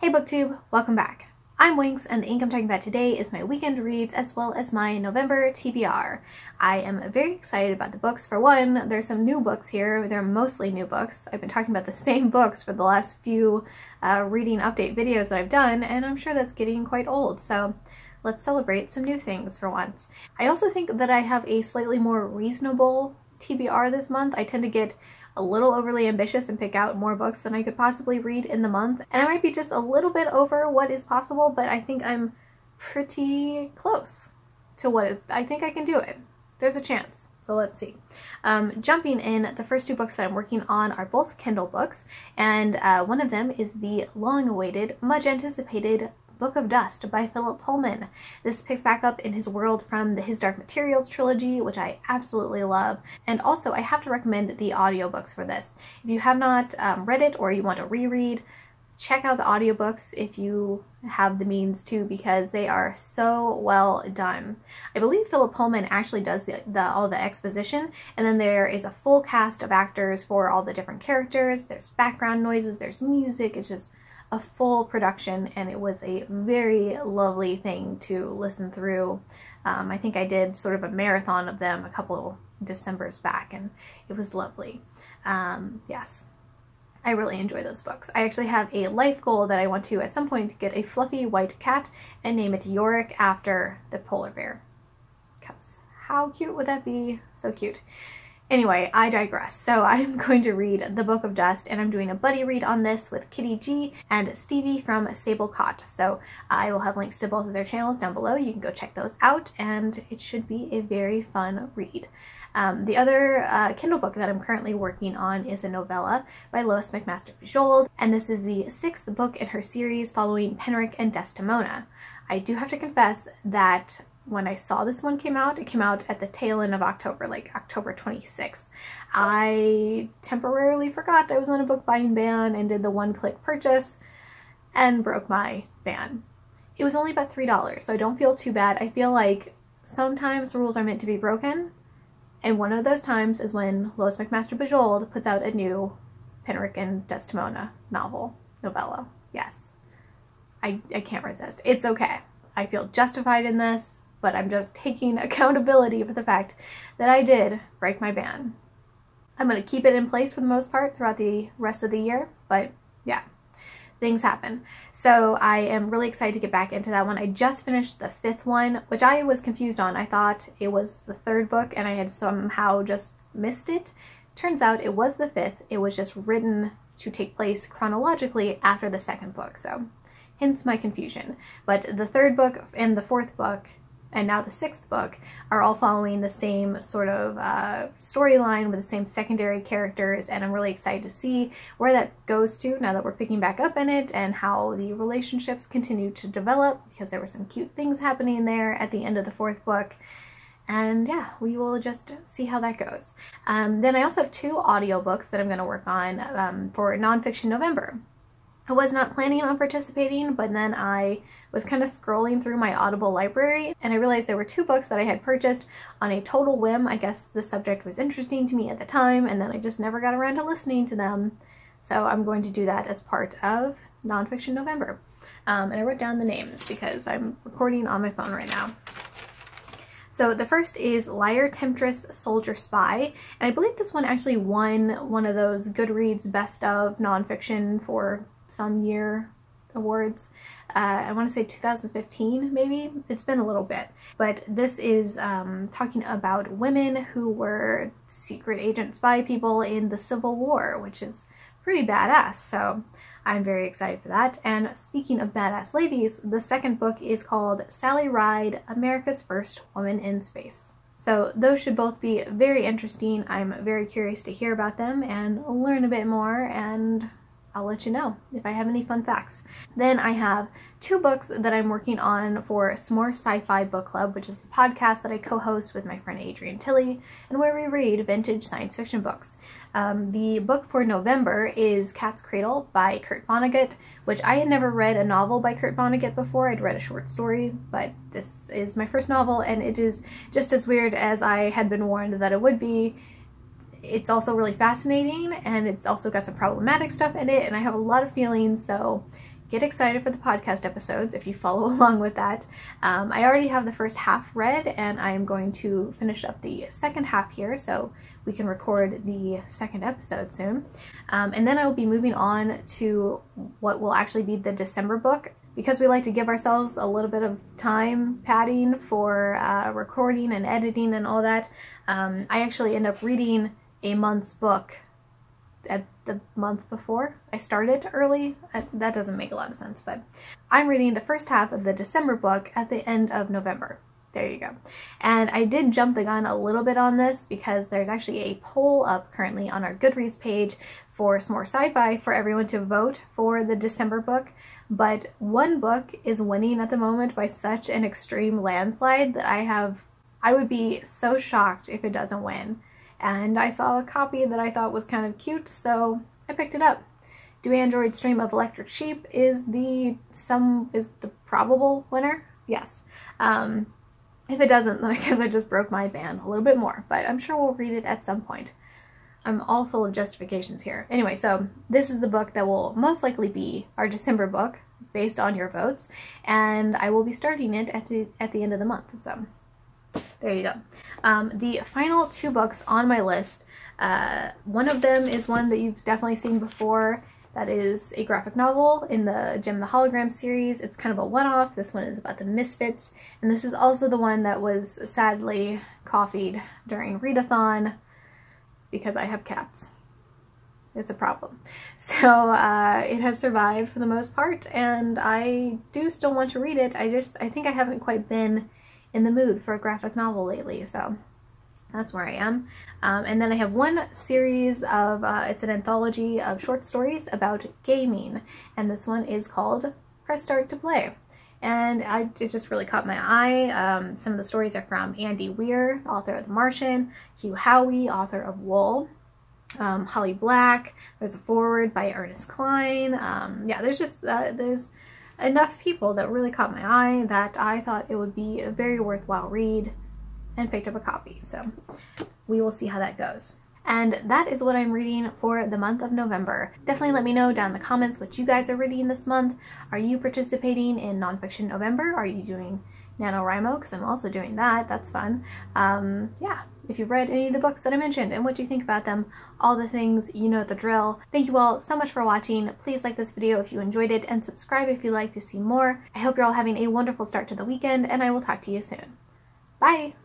Hey BookTube, welcome back. I'm Winx, and the ink I'm talking about today is my weekend reads as well as my November TBR. I am very excited about the books. For one, there's some new books here. They're mostly new books. I've been talking about the same books for the last few reading update videos that I've done, and I'm sure that's getting quite old, so let's celebrate some new things for once. I also think that I have a slightly more reasonable TBR this month. I tend to get a little overly ambitious and pick out more books than I could possibly read in the month. And I might be just a little bit over what is possible, but I think I'm pretty close to what is. I think I can do it. There's a chance. So let's see. Jumping in, the first two books that I'm working on are both Kindle books, and one of them is the long-awaited, much-anticipated Book of Dust by Philip Pullman. This picks back up in his world from the His Dark Materials trilogy, which I absolutely love. And also, I have to recommend the audiobooks for this. If you have not read it or you want to reread, check out the audiobooks if you have the means to, because they are so well done. I believe Philip Pullman actually does all the exposition, and then there is a full cast of actors for all the different characters. There's background noises, there's music. It's just a full production, and it was a very lovely thing to listen through. I think I did sort of a marathon of them a couple Decembers back, and it was lovely. Yes, I really enjoy those books. I actually have a life goal that I want to, at some point, get a fluffy white cat and name it Yorick after the polar bear. Because how cute would that be? So cute. Anyway, I digress. So I'm going to read The Book of Dust, and I'm doing a buddy read on this with Kitty G and Stevie from Sable Cot. So I will have links to both of their channels down below. You can go check those out, and it should be a very fun read. The other Kindle book that I'm currently working on is a novella by Lois McMaster Bujold, and this is the 6th book in her series following Penric and Desdemona. I do have to confess that when I saw this one came out, it came out at the tail end of October, like October 26th. I temporarily forgot I was on a book buying ban and did the one-click purchase and broke my ban. It was only about $3, so I don't feel too bad. I feel like sometimes rules are meant to be broken, and one of those times is when Lois McMaster Bujold puts out a new Penric and Desdemona novella. Yes. I can't resist. It's okay. I feel justified in this, but I'm just taking accountability for the fact that I did break my ban. I'm going to keep it in place for the most part throughout the rest of the year, but yeah, things happen. So I am really excited to get back into that one. I just finished the 5th one, which I was confused on. I thought it was the 3rd book and I had somehow just missed it. Turns out it was the 5th. It was just written to take place chronologically after the 2nd book, so hence my confusion. But the 3rd book and the 4th book and now the 6th book are all following the same sort of storyline with the same secondary characters, and I'm really excited to see where that goes to now that we're picking back up in it and how the relationships continue to develop, because there were some cute things happening there at the end of the 4th book. And yeah, we will just see how that goes. Then I also have 2 audiobooks that I'm going to work on for NonFiction November. I was not planning on participating, but then I was kind of scrolling through my Audible library and I realized there were 2 books that I had purchased on a total whim. I guess the subject was interesting to me at the time, and then I just never got around to listening to them. So I'm going to do that as part of NonFiction November. And I wrote down the names because I'm recording on my phone right now. So the first is Liar, Temptress, Soldier, Spy, and I believe this one actually won one of those Goodreads Best of Nonfiction for some year awards. I want to say 2015 maybe. It's been a little bit. But this is talking about women who were secret agent spy people in the Civil War, which is pretty badass, so I'm very excited for that. And speaking of badass ladies, the 2nd book is called Sally Ride, America's First Woman in Space. So those should both be very interesting. I'm very curious to hear about them and learn a bit more, and I'll let you know if I have any fun facts. Then I have 2 books that I'm working on for S'more Sci-Fi Book Club, which is the podcast that I co-host with my friend Adrian Tilley, and where we read vintage science fiction books. The book for November is Cat's Cradle by Kurt Vonnegut, which I had never read a novel by Kurt Vonnegut before. I'd read a short story, but this is my first novel, and it is just as weird as I had been warned that it would be. It's also really fascinating, and it's also got some problematic stuff in it, and I have a lot of feelings, so get excited for the podcast episodes if you follow along with that. I already have the first half read, and I am going to finish up the second half here so we can record the second episode soon. And then I will be moving on to what will actually be the December book, because we like to give ourselves a little bit of time padding for recording and editing and all that. I actually end up reading a month's book at the month before I started early. That doesn't make a lot of sense, but I'm reading the first half of the December book at the end of November. There you go. And I did jump the gun a little bit on this because there's actually a poll up currently on our Goodreads page for S'more Sci-Fi for everyone to vote for the December book, but one book is winning at the moment by such an extreme landslide that I would be so shocked if it doesn't win. And I saw a copy that I thought was kind of cute, so I picked it up. Do Androids Dream of Electric Sheep is the probable winner? Yes. If it doesn't, then I guess I just broke my ban a little bit more, but I'm sure we'll read it at some point. I'm all full of justifications here. Anyway, so this is the book that will most likely be our December book based on your votes, and I will be starting it at the end of the month, so there you go. The final two books on my list, one of them is one that you've definitely seen before. That is a graphic novel in the Gem the Holograms series. It's kind of a one-off. This one is about the Misfits, and this is also the one that was sadly coffeed during readathon because I have cats. It's a problem. So it has survived for the most part, and I do still want to read it. I think I haven't quite been in the mood for a graphic novel lately, so that's where I am. And then I have one series of, it's an anthology of short stories about gaming, and this one is called Press Start to Play. And it just really caught my eye. Some of the stories are from Andy Weir, author of The Martian, Hugh Howey, author of Wool, Holly Black, there's a foreword by Ernest Cline. Yeah, there's enough people that really caught my eye that I thought it would be a very worthwhile read and picked up a copy. So we will see how that goes. And that is what I'm reading for the month of November. Definitely let me know down in the comments what you guys are reading this month. Are you participating in NonFiction November? Are you doing NaNoWriMo? Because I'm also doing that. That's fun. Yeah, if you've read any of the books that I mentioned and what you think about them, all the things, you know the drill. Thank you all so much for watching. Please like this video if you enjoyed it, and subscribe if you'd like to see more. I hope you're all having a wonderful start to the weekend, and I will talk to you soon. Bye!